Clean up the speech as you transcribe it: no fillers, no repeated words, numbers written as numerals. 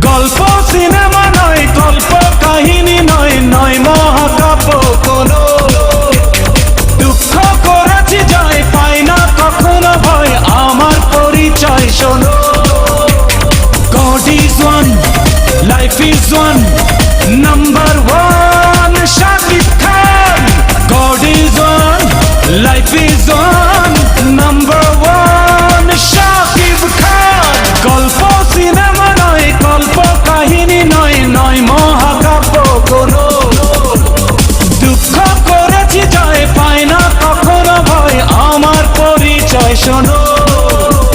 গল্প সিনেমা নয়, গল্প কাহিনী নয়, নয় মহাকাব্য কোনো। দুঃখ করেছি জয়, পাই না কখনো ভয়, আমার পরিচয় শোনো। God is one, life is one, number one.